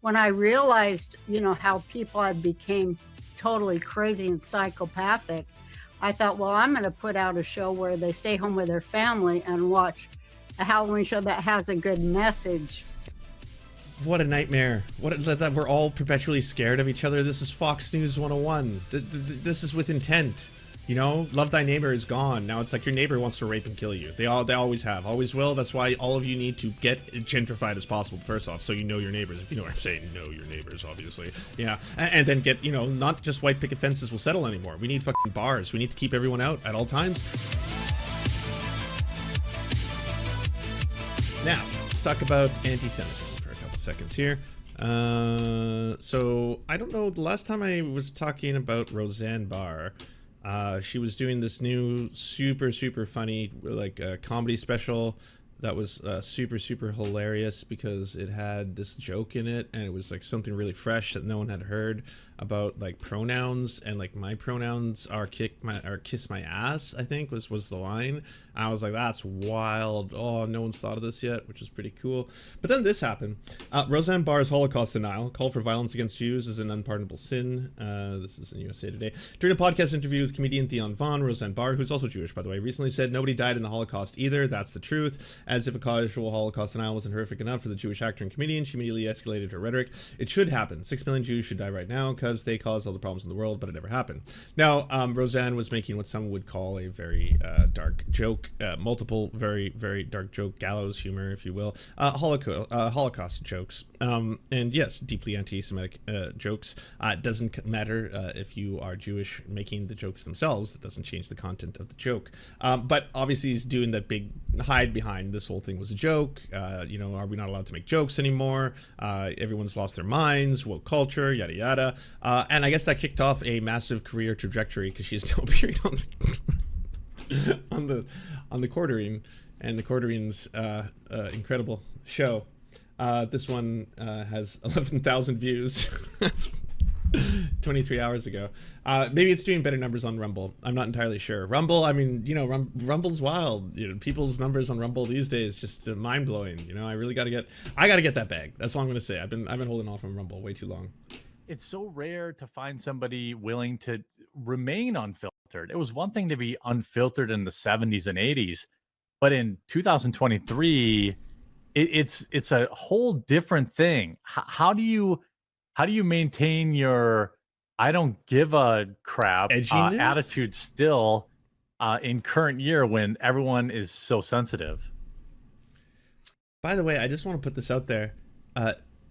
when I realized, how people had became totally crazy and psychopathic, I thought, well, I'm going to put out a show where they stay home with their family and watch a Halloween show that has a good message. What a nightmare. That we're all perpetually scared of each other. This is Fox News 101. This is with intent. Love thy neighbor is gone. Now it's like your neighbor wants to rape and kill you. They always have, always will. That's why all of you need to get gentrified as possible, first off, so you know your neighbors. If you know what I'm saying, know your neighbors, obviously. Yeah, and then get, not just white picket fences will settle anymore. We need fucking bars. We need to keep everyone out at all times. Now, let's talk about anti-Semitism for a couple seconds here. So, I don't know, the last time I was talking about Roseanne Barr, she was doing this new super funny comedy special that was super hilarious because it had this joke in it, and it was like something really fresh that no one had heard about, like pronouns, and like my pronouns are kiss my ass, I think was the line. I was like, that's wild. Oh, no one's thought of this yet, which is pretty cool. But then this happened. Roseanne Barr's Holocaust denial, call for violence against Jews is an unpardonable sin. This is in USA Today. During a podcast interview with comedian Theon Vaughn, Roseanne Barr, who's also Jewish, by the way, recently said nobody died in the Holocaust either. That's the truth. As if a casual Holocaust denial wasn't horrific enough for the Jewish actor and comedian, she immediately escalated her rhetoric. It should happen. 6 million Jews should die right now because they caused all the problems in the world, but it never happened. Now, Roseanne was making what some would call a very dark joke, multiple very dark joke, gallows humor, if you will, Holocaust jokes, and yes, deeply anti-Semitic jokes. It doesn't matter if you are Jewish making the jokes themselves. It doesn't change the content of the joke. But obviously he's doing that big hide behind this whole thing was a joke. Are we not allowed to make jokes anymore? Everyone's lost their minds, woke culture, yada yada. And I guess that kicked off a massive career trajectory because she's now appearing on the Quartering, and the Quartering's incredible show. This one has 11,000 views. That's 23 hours ago. Maybe it's doing better numbers on Rumble. I'm not entirely sure. Rumble, I mean, Rumble's wild. People's numbers on Rumble these days just mind blowing. I really gotta get that bag. That's all I'm gonna say. I've been holding off on Rumble way too long. It's so rare to find somebody willing to remain unfiltered. It was one thing to be unfiltered in the 70s and 80s, but in 2023, it's a whole different thing. How do you maintain your I don't give a crap attitude still in current year when everyone is so sensitive? By the way, I just want to put this out there.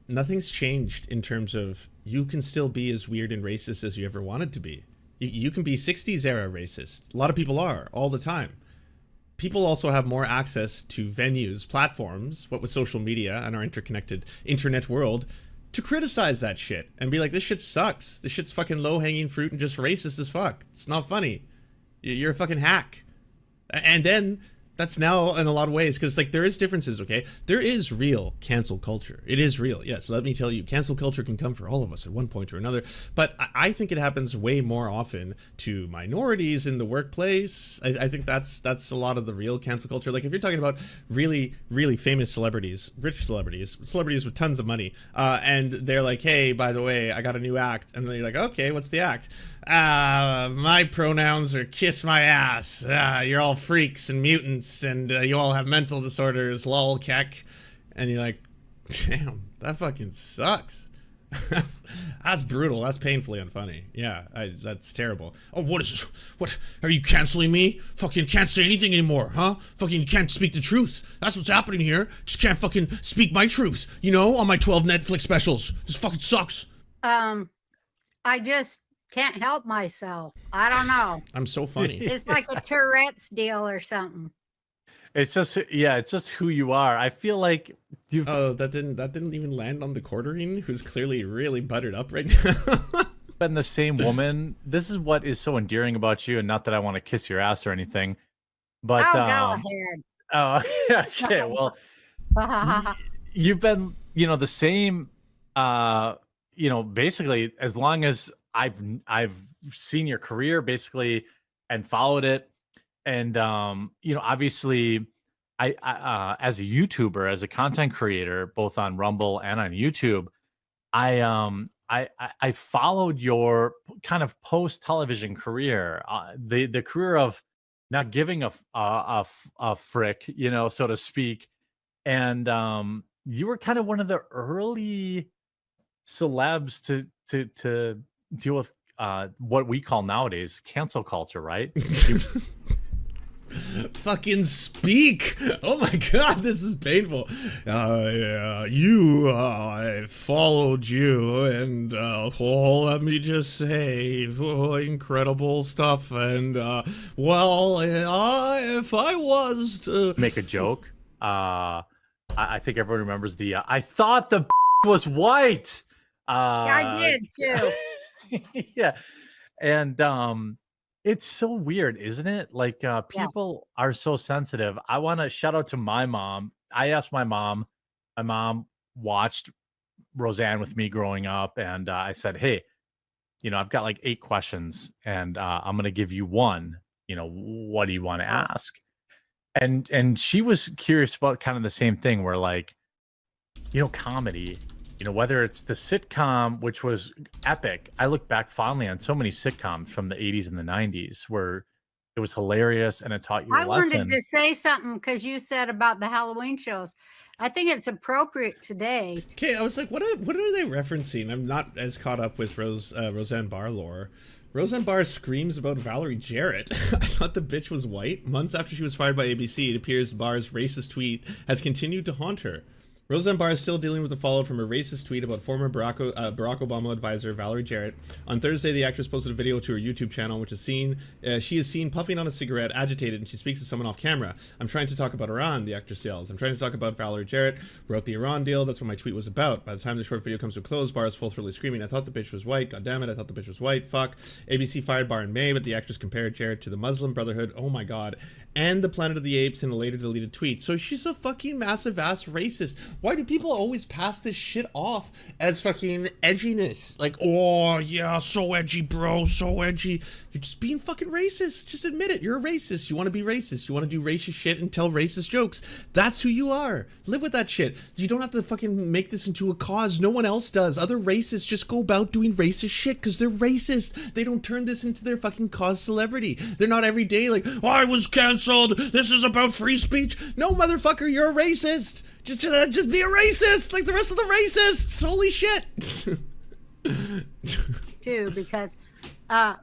Nothing's changed in terms of you can still be as weird and racist as you ever wanted to be. You can be 60s era racist. A lot of people are all the time. People also have more access to venues, platforms, what with social media and our interconnected internet world, to criticize that shit and be like, this shit sucks. This shit's fucking low-hanging fruit and just racist as fuck. It's not funny. You're a fucking hack. And then that's now in a lot of ways, because like there is differences, okay? There is real cancel culture. It is real, yes. Let me tell you, cancel culture can come for all of us at one point or another. But I think it happens way more often to minorities in the workplace. I think that's a lot of the real cancel culture. Like if you're talking about really famous celebrities, rich celebrities with tons of money, and they're like, hey, by the way, I got a new act, and then you're like, okay, what's the act? My pronouns are kiss my ass. You're all freaks and mutants, and you all have mental disorders, lol, keck. And you're like, damn, that fucking sucks. That's brutal. That's painfully unfunny. Yeah, that's terrible. Oh, what is this? What, are you canceling me? Fucking can't say anything anymore, huh? Fucking can't speak the truth. That's what's happening here. Just can't fucking speak my truth, on my 12 Netflix specials. This fucking sucks. I just can't help myself. I don't know. I'm so funny. It's like a Tourette's deal or something. It's just who you are. I feel like you've that didn't even land on the Quartering, who's clearly really buttered up right now. been the same woman. This is what is so endearing about you, and not that I want to kiss your ass or anything, but go ahead. Oh, okay. Well, you've been, the same, basically as long as I've seen your career basically and followed it. And, obviously I as a YouTuber, as a content creator, both on Rumble and on YouTube, I followed your kind of post television career, the career of not giving a frick, you know, so to speak. And you were kind of one of the early celebs to deal with what we call nowadays cancel culture, right? You, Fucking speak! Oh my god, this is painful. I followed you, and let me just say, incredible stuff. And if I was to make a joke, I think everyone remembers the I thought the was white. Yeah, I did too. Yeah, and it's so weird, isn't it? Like people are so sensitive. I want to shout out to my mom. I asked my mom. My mom watched Roseanne with me growing up, and I said, "Hey, you know, I've got like 8 questions, and I'm going to give you one. You know, what do you want to ask?" And she was curious about kind of the same thing, where like, you know, comedy, you know, whether it's the sitcom, which was epic. I look back fondly on so many sitcoms from the 80s and the 90s where it was hilarious and it taught you a I lesson. wanted to say something because you said about the Halloween shows. I think it's appropriate today. Okay, I was like, what are they referencing? I'm not as caught up with Roseanne Barr lore. Roseanne Barr screams about Valerie Jarrett. I thought the bitch was white. Months after she was fired by ABC, it appears Barr's racist tweet has continued to haunt her. Roseanne Barr is still dealing with the fallout from a racist tweet about former Barack Obama advisor Valerie Jarrett. On Thursday, the actress posted a video to her YouTube channel, which is she is seen puffing on a cigarette, agitated, and she speaks with someone off camera. "I'm trying to talk about Iran," the actress yells. "I'm trying to talk about Valerie Jarrett. Wrote the Iran deal. That's what my tweet was about." By the time the short video comes to a close, Barr is full-throatedly screaming, "I thought the bitch was white. God damn it, I thought the bitch was white. Fuck." ABC fired Barr in May, but the actress compared Jarrett to the Muslim Brotherhood. Oh my god. And the Planet of the Apes in a later deleted tweet. So she's a fucking massive ass racist. Why do people always pass this shit off as fucking edginess? Like, oh yeah, so edgy, bro, so edgy. You're just being fucking racist. Just admit it. You're a racist. You want to be racist. You want to do racist shit and tell racist jokes. That's who you are. Live with that shit. You don't have to fucking make this into a cause. No one else does. Other racists just go about doing racist shit because they're racist. They don't turn this into their fucking cause celebrity. They're not every day like, oh, I was canceled. This is about free speech. No, motherfucker, you're a racist. Just be a racist like the rest of the racists. Holy shit. Too, because I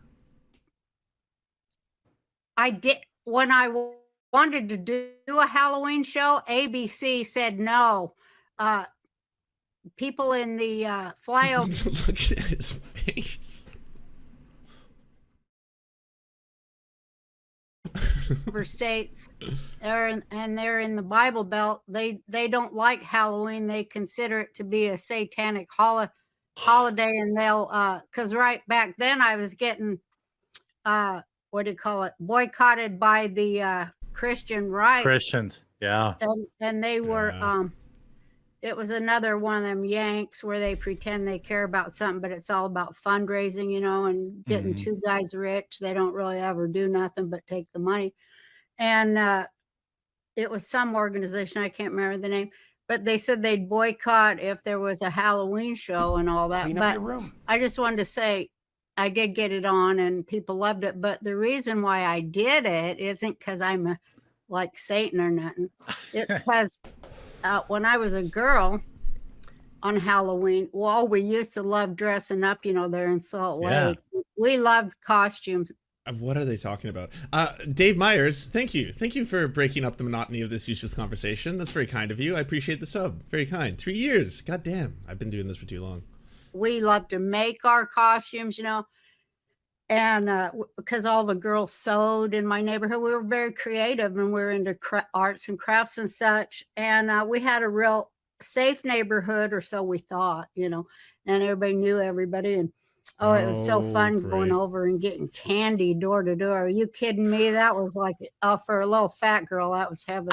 did when I wanted to do a Halloween show. ABC said no. People in the flyover. Look at his face. States they're in the Bible Belt. They don't like Halloween. They consider it to be a satanic holiday, and they'll because right back then I was getting what do you call it, boycotted by the Christian right. Christians, yeah. And they were it was another one of them yanks where they pretend they care about something, but it's all about fundraising, you know, and getting two guys rich. They don't really ever do nothing but take the money. And it was some organization, I can't remember the name, but they said they'd boycott if there was a Halloween show and all that. Clean but up your room. I just wanted to say I did get it on and people loved it. But the reason why I did it isn't because I'm like Satan or nothing. It's because when I was a girl on Halloween, well, we used to love dressing up, you know, there in Salt Lake. Yeah. We loved costumes. What are they talking about? Dave Myers, thank you. Thank you for breaking up the monotony of this useless conversation. That's very kind of you. I appreciate the sub. Very kind. 3 years. God damn. I've been doing this for too long. We loved to make our costumes, you know, and because all the girls sewed in my neighborhood, we were very creative and we were into arts and crafts and such. And we had a real safe neighborhood, or so we thought, you know, and everybody knew everybody. And it was so fun going over and getting candy door to door. Are you kidding me? That was like, for a little fat girl, that was heaven.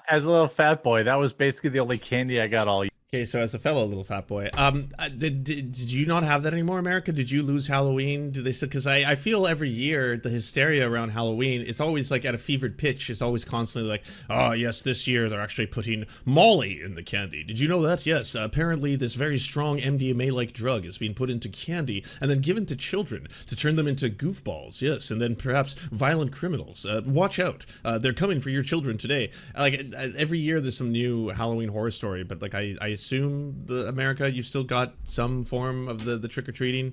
As a little fat boy, that was basically the only candy I got all year. Okay, so as a fellow little fat boy, did you not have that anymore, America? Did you lose Halloween? Do they still? Because I feel every year the hysteria around Halloween, it's always like at a fevered pitch. It's always constantly like, oh yes, this year they're actually putting Molly in the candy. Did you know that? Yes, apparently this very strong MDMA-like drug is being put into candy and then given to children to turn them into goofballs. Yes, and then perhaps violent criminals. Watch out, they're coming for your children today. Like every year there's some new Halloween horror story, but like I assume America, you've still got some form of the trick-or-treating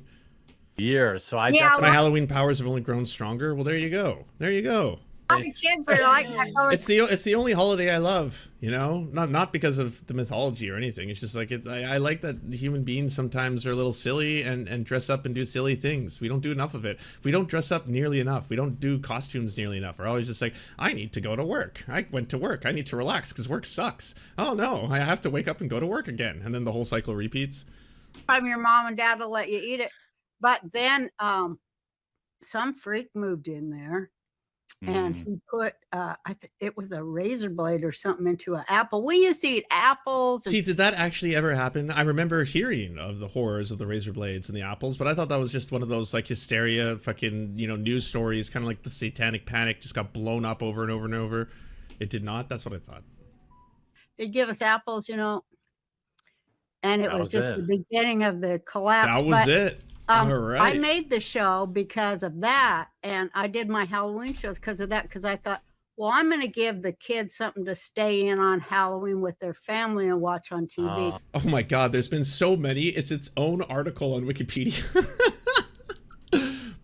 Years. So I Yeah, definitely my Halloween powers have only grown stronger. Well, there you go, there you go. A lot of kids are like that. It's the only holiday I love, you know, not because of the mythology or anything. It's just like I like that human beings sometimes are a little silly and dress up and do silly things. We don't do enough of it. We don't dress up nearly enough. We don't do costumes nearly enough. We're always just like, I need to go to work. I went to work. I need to relax because work sucks. Oh no, I have to wake up and go to work again, and then the whole cycle repeats. Time your mom and dad will let you eat it, but then some freak moved in there. And he put, it was a razor blade or something into an apple. We used to eat apples. See, did that actually ever happen? I remember hearing of the horrors of the razor blades and the apples, but I thought that was just one of those like hysteria fucking, you know, news stories, kind of like the satanic panic just got blown up over and over and over. It did not? That's what I thought. They'd give us apples, you know, and it That was was just it. the beginning of the collapse. That was it. All right. I made the show because of that, and I did my Halloween shows because of that, because I thought, well, I'm going to give the kids something to stay in on Halloween with their family and watch on TV. Oh my God, there's been so many. It's its own article on Wikipedia.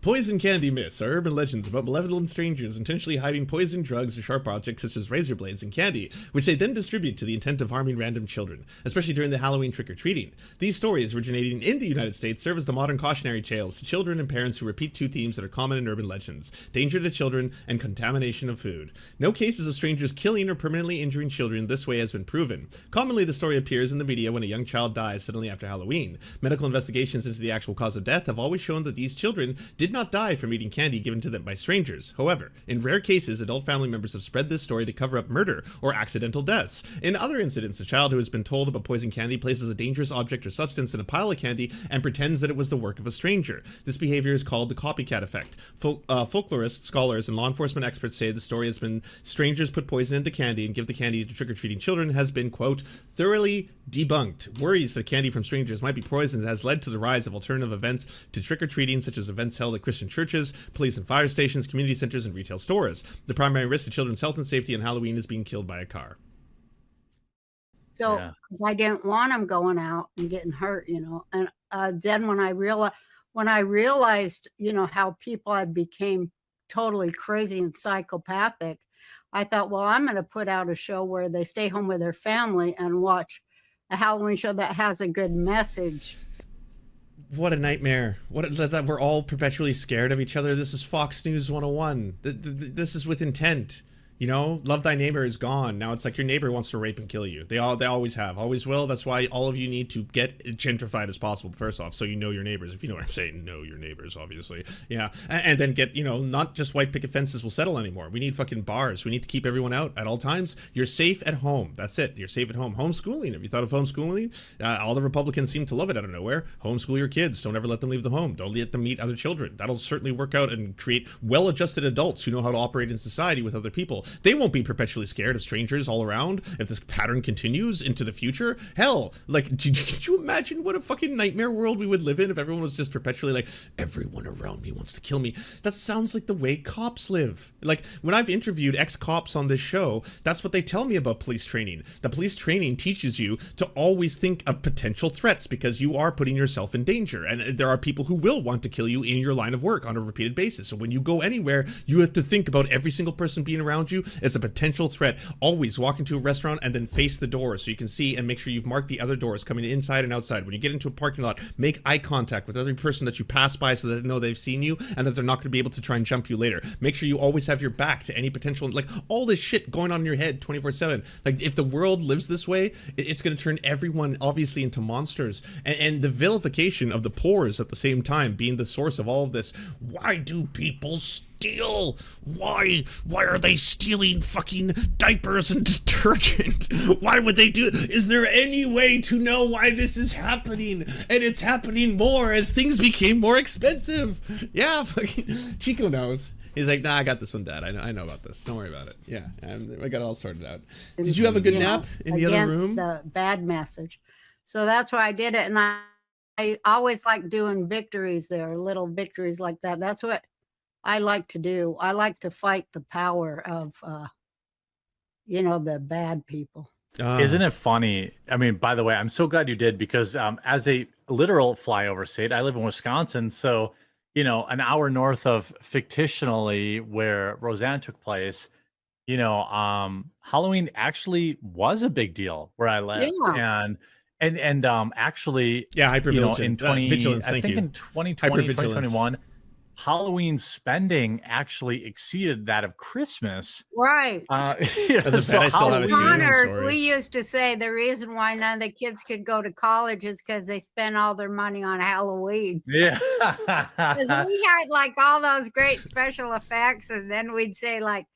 Poison candy myths are urban legends about malevolent strangers intentionally hiding poison, drugs, or sharp objects such as razor blades in candy, which they then distribute to the intent of harming random children, especially during the Halloween trick-or-treating. These stories, originating in the United States, serve as the modern cautionary tales to children and parents who repeat two themes that are common in urban legends: danger to children and contamination of food. No cases of strangers killing or permanently injuring children this way has been proven. Commonly, the story appears in the media when a young child dies suddenly after Halloween. Medical investigations into the actual cause of death have always shown that these children did not die from eating candy given to them by strangers. However, in rare cases, adult family members have spread this story to cover up murder or accidental deaths. In other incidents, a child who has been told about poison candy places a dangerous object or substance in a pile of candy and pretends that it was the work of a stranger. This behavior is called the copycat effect. Folklorists, scholars, and law enforcement experts say the story has been strangers put poison into candy and give the candy to trick-or-treating children has been, quote, thoroughly debunked. Worries that candy from strangers might be poisoned has led to the rise of alternative events to trick-or-treating, such as events held at Christian churches, police and fire stations, community centers, and retail stores. The primary risk to children's health and safety on Halloween is being killed by a car. So, because I didn't want them going out and getting hurt, you know. And then when I realized, you know, how people had became totally crazy and psychopathic, I thought, well, I'm going to put out a show where they stay home with their family and watch a Halloween show that has a good message. What a nightmare. That we're all perpetually scared of each other. This is Fox News 101. This is with intent. You know, love thy neighbor is gone. Now it's like your neighbor wants to rape and kill you. They always have, always will. That's why all of you need to get gentrified as possible, first off, so you know your neighbors. If you know what I'm saying, know your neighbors, obviously. Yeah, and then get, you know, not just white picket fences will settle anymore. We need fucking bars. We need to keep everyone out at all times. You're safe at home. That's it. You're safe at home. Homeschooling. Have you thought of homeschooling? All the Republicans seem to love it out of nowhere. Homeschool your kids. Don't ever let them leave the home. Don't let them meet other children. That'll certainly work out and create well-adjusted adults who know how to operate in society with other people. They won't be perpetually scared of strangers all around if this pattern continues into the future. Hell, like, could you imagine what a fucking nightmare world we would live in if everyone was just perpetually like, everyone around me wants to kill me? That sounds like the way cops live. Like, when I've interviewed ex-cops on this show, that's what they tell me about police training. The police training teaches you to always think of potential threats because you are putting yourself in danger, and there are people who will want to kill you in your line of work on a repeated basis. So when you go anywhere, you have to think about every single person being around you as a potential threat. Always walk into a restaurant and then face the door so you can see and make sure you've marked the other doors coming inside and outside. When you get into a parking lot, make eye contact with every person that you pass by so that they know they've seen you and that they're not going to be able to try and jump you later. Make sure you always have your back to any potential, like, all this shit going on in your head 24/7. Like, if the world lives this way, it's going to turn everyone obviously into monsters, and the vilification of the poor is at the same time being the source of all of this. Why do people steal deal? Why are they stealing fucking diapers and detergent? Why would they do it? Is there any way to know why this is happening? And it's happening more as things became more expensive. Yeah, fucking Chico knows. He's like, nah, I got this one, Dad. I know about this. Don't worry about it. Yeah, I got it all sorted out. Did you have a good nap in the other room? The bad message. So that's why I did it. And I always like doing victories there, little victories like that. That's what I like to do. I like to fight the power of, the bad people. Isn't it funny? I mean, by the way, I'm so glad you did, because as a literal flyover state, I live in Wisconsin. So, an hour north of fictionally where Roseanne took place, Halloween actually was a big deal where I live. Yeah. And actually, yeah, hypervigilance. In 2020, 2021, Halloween spending actually exceeded that of Christmas. Right. As a vet, I still have it too. Connors, we used to say the reason why none of the kids could go to college is because they spent all their money on Halloween. Yeah. Because we had like all those great special effects, and then we'd say like,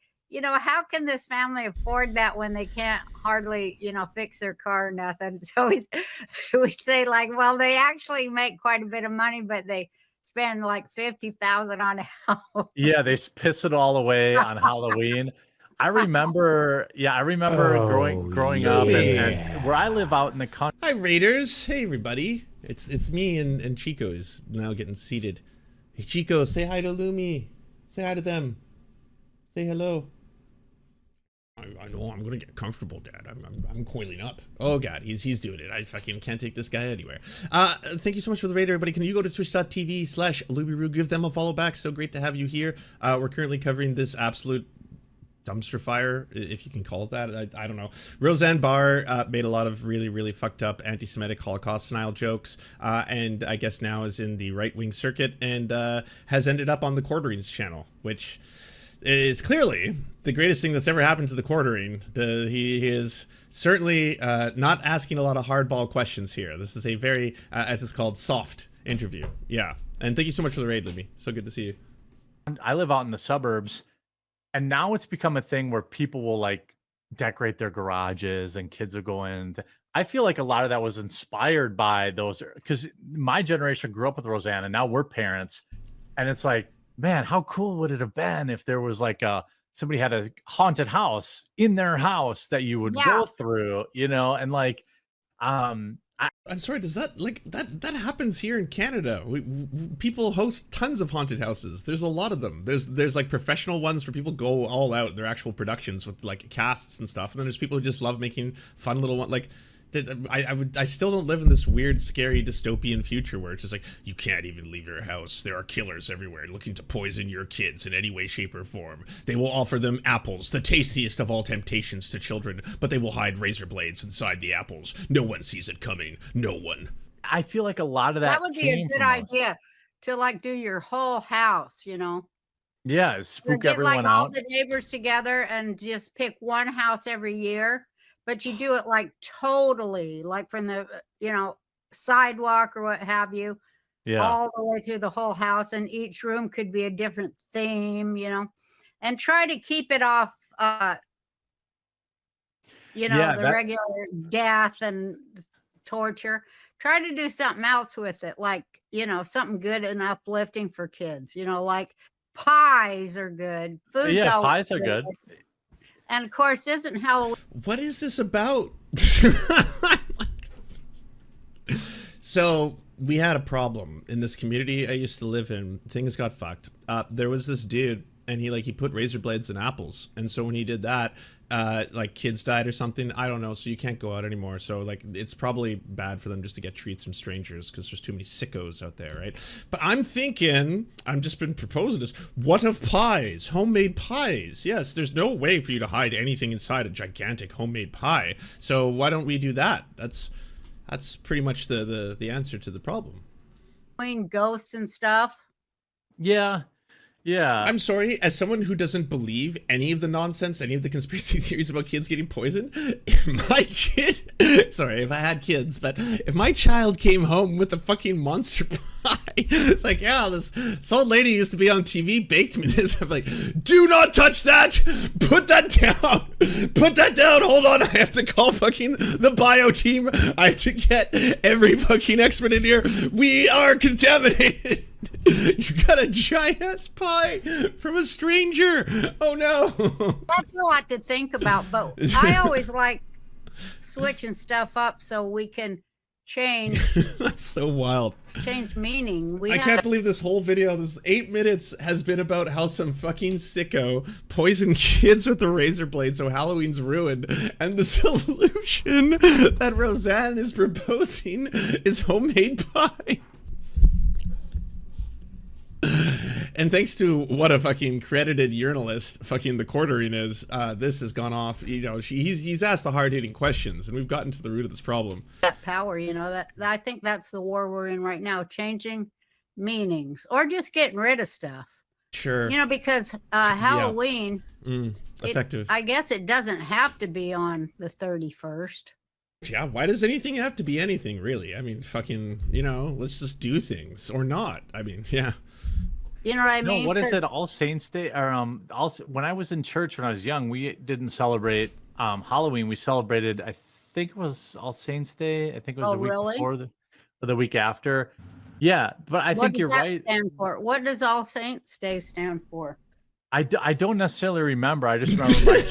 how can this family afford that when they can't hardly, fix their car or nothing? So we'd say like, well, they actually make quite a bit of money, but they spend like $50,000 on Halloween. Yeah, they piss it all away on Halloween. I remember growing up, and where I live out in the country. Hi, Raiders. Hey, everybody. It's me and Chico is now getting seated. Hey, Chico, say hi to Lumi. Say hi to them. Say hello. I know I'm gonna get comfortable, Dad. I'm coiling up. Oh God, he's doing it. I fucking can't take this guy anywhere. Thank you so much for the raid, everybody. Can you go to twitch.tv/LubyRoo, give them a follow back. So great to have you here. We're currently covering this absolute dumpster fire, if you can call it that. I don't know. Roseanne Barr made a lot of really, really fucked up anti-Semitic Holocaust style jokes, and I guess now is in the right-wing circuit and has ended up on the Quarterings channel, which is clearly the greatest thing that's ever happened to the Quartering. He is certainly not asking a lot of hardball questions here. This is a very, as it's called, soft interview. Yeah. And thank you so much for the raid, Libby. So good to see you. I live out in the suburbs, and now it's become a thing where people will like decorate their garages and kids will go in. I feel like a lot of that was inspired by those, because my generation grew up with Roseanne and now we're parents. And it's like, man, how cool would it have been if there was like somebody had a haunted house in their house that you would go through, and like, I'm sorry, does that that happens here in Canada? People host tons of haunted houses. There's a lot of them. There's like professional ones where people go all out in their actual productions with like casts and stuff. And then there's people who just love making fun little ones. Like, I still don't live in this weird, scary dystopian future where it's just like, you can't even leave your house. There are killers everywhere looking to poison your kids in any way, shape, or form. They will offer them apples, the tastiest of all temptations to children, but they will hide razor blades inside the apples. No one sees it coming. No one. I feel like a lot of that would be a good idea to like do your whole house, Yeah, spook get everyone like out. all the neighbors together and just pick one house every year. But you do it like totally, like from the, sidewalk or what have you, all the way through the whole house. And each room could be a different theme, and try to keep it off, the regular death and torture. Try to do something else with it, like, something good and uplifting for kids, like pies are good. Food's pies are good. And of course, isn't Halloween? What is this about? So we had a problem in this community I used to live in. Things got fucked. There was this dude, and he put razor blades in apples. And so when he did that, like kids died or something. I don't know. So you can't go out anymore. So like it's probably bad for them just to get treats from strangers because there's too many sickos out there, right? But I'm thinking, I've just been proposing this. What of pies? Homemade pies? Yes, there's no way for you to hide anything inside a gigantic homemade pie. So why don't we do that? That's pretty much the answer to the problem. Ghosts and stuff. Yeah. Yeah. I'm sorry, as someone who doesn't believe any of the nonsense, any of the conspiracy theories about kids getting poisoned, if my kid, sorry, if I had kids, but if my child came home with a fucking monster pie, It's like, yeah, this old lady used to be on TV, baked me this. I'm like, do not touch that. Put that down. Put that down. Hold on. I have to call fucking the bio team. I have to get every fucking expert in here. We are contaminated. You got a giant ass pie from a stranger. Oh no. That's a lot to think about, but I always like switching stuff up so we can change. That's so wild. Change meaning. I can't believe this whole video, this 8 minutes, has been about how some fucking sicko poisoned kids with a razor blade so Halloween's ruined, and the solution that Roseanne is proposing is homemade pies. And thanks to what a fucking credited journalist fucking the quartering is, this has gone off. You know, he's asked the hard-hitting questions, and we've gotten to the root of this problem. That power, you know, that I think that's the war we're in right now, changing meanings or just getting rid of stuff. Sure. You know, because Halloween, effective. I guess it doesn't have to be on the 31st. Yeah, why does anything have to be anything, really? I mean, fucking, you know, let's just do things or not. I mean, yeah. You know what I mean? No, what is it? All Saints Day, or when I was in church when I was young, we didn't celebrate Halloween. We celebrated, I think it was All Saints Day. I think it was the week before or the week after. Yeah, but I think you're right. Stand for? What does All Saints Day stand for? I don't necessarily remember. I just remember my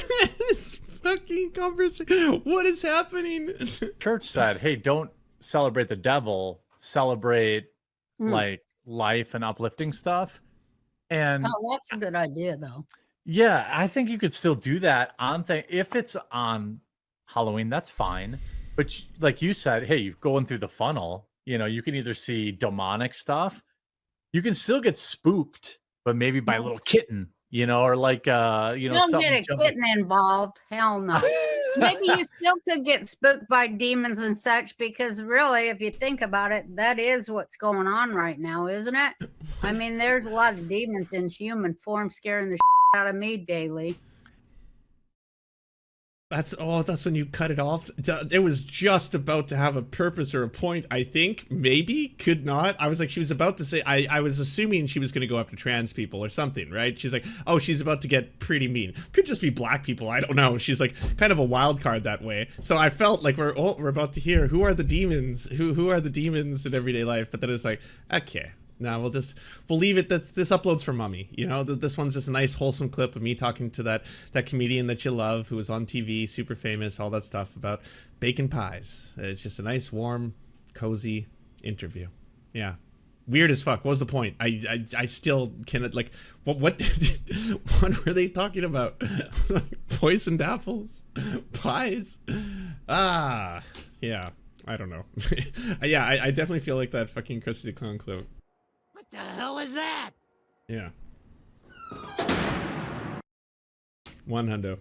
this fucking conversation. What is happening? church said, "Hey, don't celebrate the devil. Celebrate like life and uplifting stuff." And that's a good idea, though. Yeah, I think you could still do that on if it's on Halloween, that's fine. But like you said, hey, you're going through the funnel. You know, you can either see demonic stuff, you can still get spooked, but maybe by a little kitten, you know, or like you know, don't get a kitten involved. Hell no. Maybe you still could get spooked by demons and such, because really, if you think about it, that is what's going on right now, isn't it? I mean, there's a lot of demons in human form scaring the out of me daily. That's when you cut it off. It was just about to have a purpose or a point, I think. Maybe, could not. I was like, she was about to say, I was assuming she was going to go after trans people or something, right? She's like, oh, she's about to get pretty mean. Could just be black people, I don't know. She's like kind of a wild card that way. So I felt like we're about to hear, who are the demons? Who are the demons in everyday life? But then it's like, okay. No, we'll leave it. This upload's for mommy. You know, this one's just a nice wholesome clip of me talking to that comedian that you love, who was on TV, super famous, all that stuff about bacon pies. It's just a nice, warm, cozy interview. Yeah, weird as fuck. What was the point? I still cannot, like, what what were they talking about? Poisoned apples, pies. Yeah. I don't know. Yeah, I definitely feel like that fucking Krusty the Clown clip. What the hell was that? Yeah. 100.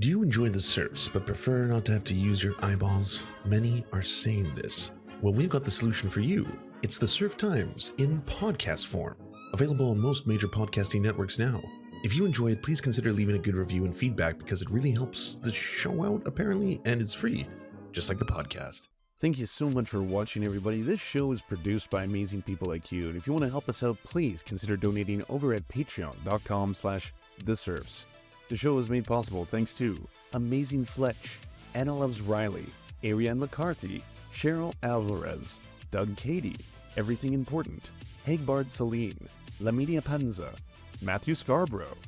Do you enjoy the Serfs but prefer not to have to use your eyeballs? Many are saying this. Well, we've got the solution for you. It's the Serf Times in podcast form. Available on most major podcasting networks now. If you enjoy it, please consider leaving a good review and feedback, because it really helps the show out, apparently, and it's free, just like the podcast. Thank you so much for watching, everybody. This show is produced by amazing people like you, and if you want to help us out, please consider donating over at patreon.com/theserfs. The show is made possible thanks to Amazing Fletch, Anna Loves Riley, Ariane McCarthy, Cheryl Alvarez, Doug Cady, Everything Important, Hagbard Celine, Lamidia Panza, Matthew Scarborough,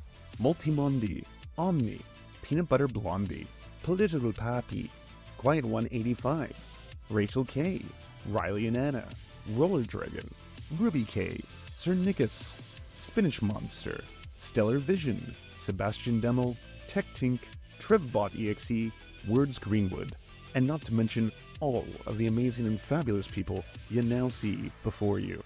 Multimondi, Omni, Peanut Butter Blondie, Political Pappy, Quiet 185, Rachel K, Riley and Anna, Roller Dragon, Ruby K, Sir Nickus, Spinach Monster, Stellar Vision, Sebastian Demmel, Tech Tink, Trevbot EXE, Words Greenwood, and not to mention all of the amazing and fabulous people you now see before you.